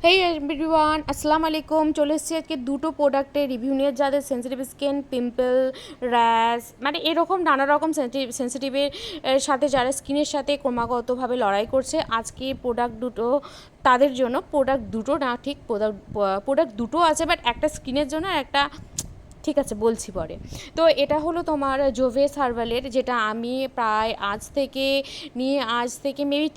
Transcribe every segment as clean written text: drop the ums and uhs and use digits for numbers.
হেই everyone, আসসালামু আলাইকুম। চলে এসেছি আজকে দুটো প্রোডাক্টের রিভিউ নিয়ে, যাদের সেন্সিটিভ স্কিন, পিম্পল, র্যাশ, মানে এরকম নানা রকম সেন্সিটিভের সাথে, যারা স্কিনের সাথে ক্রমাগতভাবে লড়াই করছে, আজকে প্রোডাক্ট দুটো তাদের জন্য। প্রোডাক্ট দুটো না, ঠিক প্রোডাক্ট দুটো আছে, বাট একটা স্কিনের জন্য আর একটা, ঠিক আছে বলছি পরে। তো এটা হলো তোমার জোভে সার্ভালের, যেটা আমি প্রায় আজ থেকে মেবি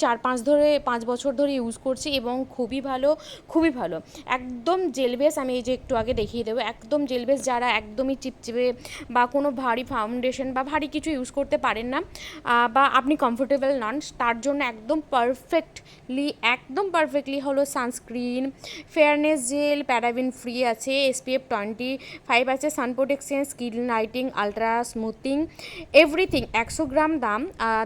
5 বছর ধরে ইউজ করছি, এবং খুবই ভালো, খুবই ভালো। একদম জেলবেস, আমি এই যে একটু আগে দেখিয়ে দেবো, একদম জেলবেস। যারা একদমই চিপচিপে বা কোনো ভারী ফাউন্ডেশন বা ভারী কিছু ইউজ করতে পারেন না, বা আপনি কমফোর্টেবল নন, তার জন্য একদম পারফেক্টলি হলো sunscreen, fairness gel, paraben free আছে, SPF 25 আছে, sun protection, skin lighting, ultra smoothing, everything. 100 gram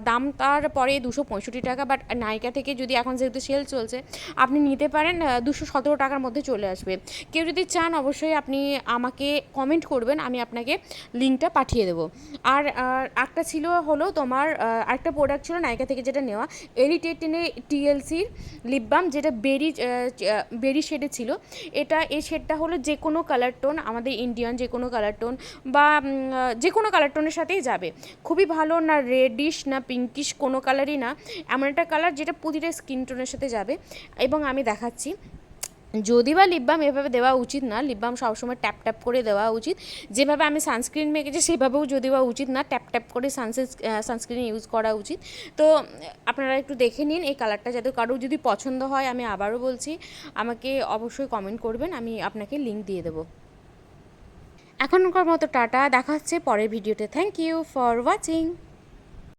দাম তারপরে 265 টাকা, বাট নাইকা থেকে যদি এখন যেহেতু সেল চলছে, আপনি নিতে পারেন 217 টাকার মধ্যে চলে আসবে। কেউ যদি চান অবশ্যই আপনি আমাকে কমেন্ট করবেন, আমি আপনাকে লিঙ্কটা পাঠিয়ে দেবো। আর একটা ছিল হলো তোমার একটা প্রোডাক্ট ছিল নাইকা থেকে যেটা নেওয়া, এলিটেটিনে TLCর লিপ বাম, যেটা বেরি শেডে ছিল। এই শেডটা হলো যে কোনো কালার টোন, আমাদের ইন্ডিয়ান যে কোনো কালার টোন বা যে কোনো কালার টোনের সাথেই যাবে। খুবই ভালো, না রেডিশ না পিঙ্কিশ, কোনো কালারই না, এমন একটা কালার যেটা প্রতিটা স্কিন টোনের সাথে যাবে। এবং আমি দেখাচ্ছি, যদি বা লিপ বাম এভাবে দেওয়া উচিত না, লিপ বাম সবসময় ট্যাপ ট্যাপ করে দেওয়া উচিত। যেভাবে আমি সানস্ক্রিন মেখেছি সেভাবেও যদি বা উচিত না, ট্যাপ ট্যাপ করে সানস্ক্রিন ইউজ করা উচিত। তো আপনারা একটু দেখে নিন এই কালারটা, যাতে কারো যদি পছন্দ হয়, আমি আবারও বলছি, আমাকে অবশ্যই কমেন্ট করবেন, আমি আপনাকে লিঙ্ক দিয়ে দেবো। এখনকার মতো টাটা, দেখা হচ্ছে পরের ভিডিওতে। Thank you for watching.